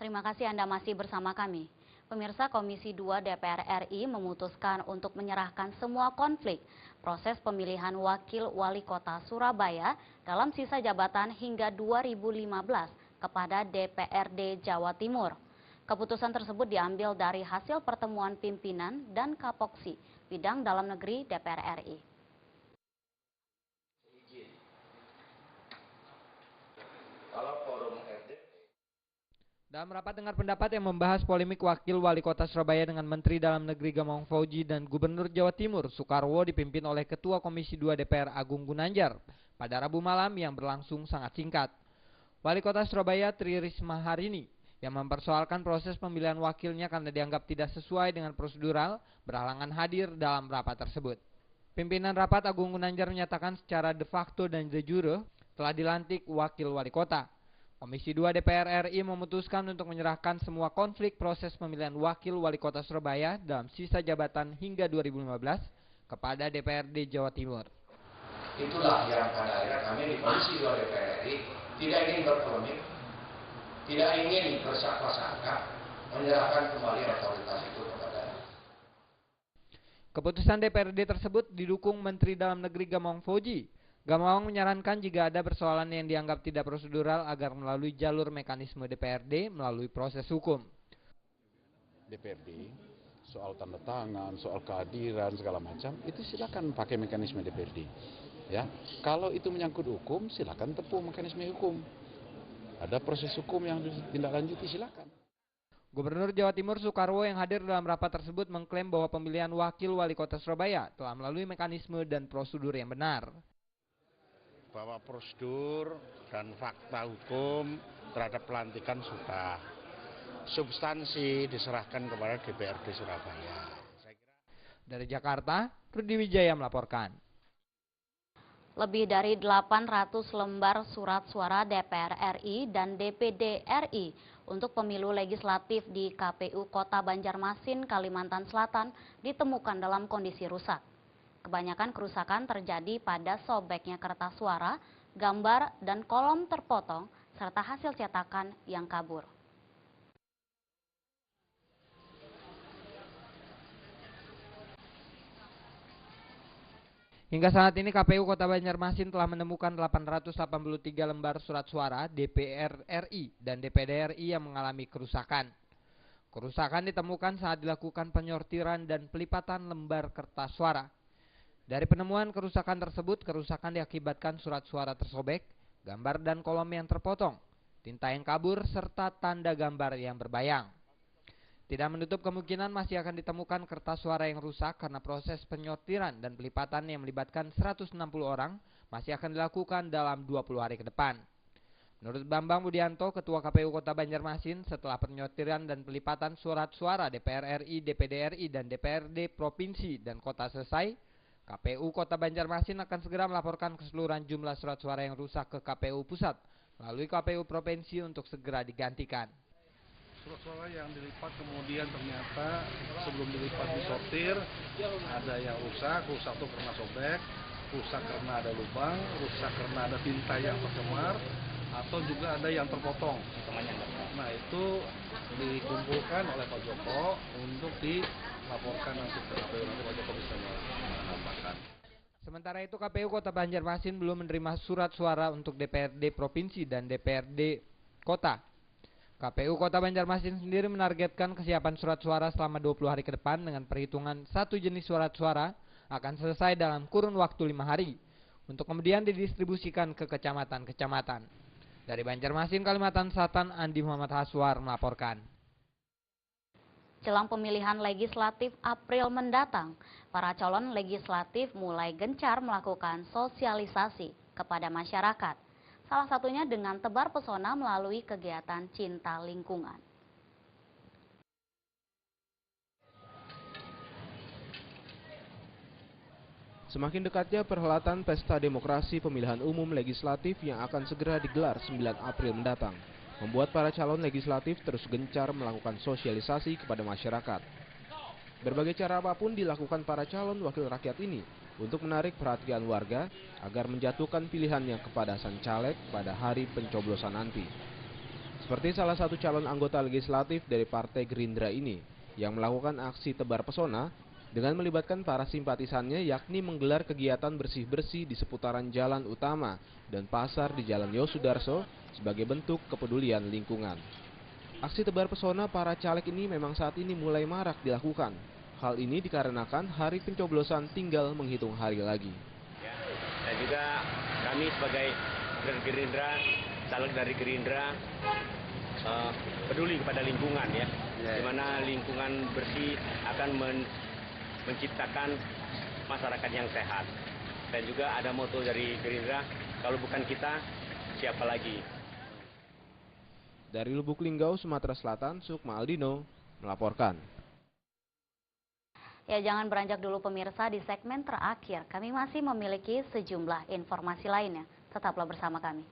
terima kasih Anda masih bersama kami. Pemirsa, Komisi 2 DPR RI memutuskan untuk menyerahkan semua konflik proses pemilihan wakil wali kota Surabaya dalam sisa jabatan hingga 2015 kepada DPRD Jawa Timur. Keputusan tersebut diambil dari hasil pertemuan pimpinan dan Kapoksi Bidang Dalam Negeri DPR RI. Dalam rapat dengar pendapat yang membahas polemik wakil wali kota Surabaya dengan Menteri Dalam Negeri Gamawan Fauji dan Gubernur Jawa Timur Soekarwo dipimpin oleh Ketua Komisi 2 DPR Agung Gunanjar pada Rabu malam yang berlangsung sangat singkat. Wali kota Surabaya Tri Risma Harini yang mempersoalkan proses pemilihan wakilnya karena dianggap tidak sesuai dengan prosedural berhalangan hadir dalam rapat tersebut. Pimpinan rapat Agung Gunanjar menyatakan secara de facto dan de jure telah dilantik wakil wali kota. Komisi 2 DPR RI memutuskan untuk menyerahkan semua konflik proses pemilihan wakil wali kota Surabaya dalam sisa jabatan hingga 2015 kepada DPRD Jawa Timur. Itulah yang pada akhirnya kami di Komisi 2 DPR RI tidak ingin berpolemik, tidak ingin bersangka-sangka, menyerahkan kembali otoritas itu kepada. Keputusan DPRD tersebut didukung Menteri Dalam Negeri Gamawan Fauji. Gamawan menyarankan jika ada persoalan yang dianggap tidak prosedural agar melalui jalur mekanisme DPRD melalui proses hukum. DPRD, soal tanda tangan, soal kehadiran segala macam, itu silakan pakai mekanisme DPRD. Ya, kalau itu menyangkut hukum, silakan tempuh mekanisme hukum. Ada proses hukum yang ditindaklanjuti, silakan. Gubernur Jawa Timur Soekarwo yang hadir dalam rapat tersebut mengklaim bahwa pemilihan wakil wali kota Surabaya telah melalui mekanisme dan prosedur yang benar. Bahwa prosedur dan fakta hukum terhadap pelantikan sudah, substansi diserahkan kepada DPRD Surabaya. Dari Jakarta, Rudi Wijaya melaporkan. Lebih dari 800 lembar surat suara DPR RI dan DPD RI untuk pemilu legislatif di KPU Kota Banjarmasin, Kalimantan Selatan ditemukan dalam kondisi rusak. Kebanyakan kerusakan terjadi pada sobeknya kertas suara, gambar, dan kolom terpotong, serta hasil cetakan yang kabur. Hingga saat ini KPU Kota Banjarmasin telah menemukan 883 lembar surat suara DPR RI dan DPD RI yang mengalami kerusakan. Kerusakan ditemukan saat dilakukan penyortiran dan pelipatan lembar kertas suara. Dari penemuan kerusakan tersebut, kerusakan diakibatkan surat suara tersobek, gambar dan kolom yang terpotong, tinta yang kabur, serta tanda gambar yang berbayang. Tidak menutup kemungkinan masih akan ditemukan kertas suara yang rusak karena proses penyortiran dan pelipatan yang melibatkan 160 orang masih akan dilakukan dalam 20 hari ke depan. Menurut Bambang Budianto, Ketua KPU Kota Banjarmasin, setelah penyortiran dan pelipatan surat suara DPR RI, DPD RI, dan DPRD Provinsi dan Kota selesai, KPU Kota Banjarmasin akan segera melaporkan keseluruhan jumlah surat suara yang rusak ke KPU Pusat melalui KPU Provinsi untuk segera digantikan. Surat suara yang dilipat kemudian ternyata sebelum dilipat disortir, ada yang rusak itu karena sobek, rusak karena ada lubang, rusak karena ada tinta yang tercemar, atau juga ada yang terpotong. Nah, itu dikumpulkan oleh Pak Joko untuk dilaporkan nanti ke KPU, nanti Pak Joko bisa menambahkan. Sementara itu KPU Kota Banjarmasin belum menerima surat suara untuk DPRD Provinsi dan DPRD Kota. KPU Kota Banjarmasin sendiri menargetkan kesiapan surat suara selama 20 hari ke depan dengan perhitungan satu jenis surat suara akan selesai dalam kurun waktu 5 hari untuk kemudian didistribusikan ke kecamatan-kecamatan. Dari Banjarmasin, Kalimantan Selatan, Andi Muhammad Haswar melaporkan. Jelang pemilihan legislatif April mendatang, para calon legislatif mulai gencar melakukan sosialisasi kepada masyarakat. Salah satunya dengan tebar pesona melalui kegiatan Cinta Lingkungan. Semakin dekatnya perhelatan Pesta Demokrasi Pemilihan Umum Legislatif yang akan segera digelar 9 April mendatang, membuat para calon legislatif terus gencar melakukan sosialisasi kepada masyarakat. Berbagai cara apapun dilakukan para calon wakil rakyat ini untuk menarik perhatian warga agar menjatuhkan pilihannya kepada sang caleg pada hari pencoblosan nanti. Seperti salah satu calon anggota legislatif dari Partai Gerindra ini yang melakukan aksi tebar pesona dengan melibatkan para simpatisannya, yakni menggelar kegiatan bersih-bersih di seputaran jalan utama dan pasar di Jalan Yosudarso sebagai bentuk kepedulian lingkungan. Aksi tebar pesona para caleg ini memang saat ini mulai marak dilakukan. Hal ini dikarenakan hari pencoblosan tinggal menghitung hari lagi. Ya, dan juga kami sebagai Gerindra, caleg dari Gerindra, peduli kepada lingkungan ya, di mana lingkungan bersih akan menciptakan masyarakat yang sehat. Dan juga ada moto dari Gerindra, kalau bukan kita, siapa lagi? Dari Lubuk Linggau, Sumatera Selatan, Sukma Aldino melaporkan. Ya, jangan beranjak dulu pemirsa, di segmen terakhir kami masih memiliki sejumlah informasi lainnya. Tetaplah bersama kami.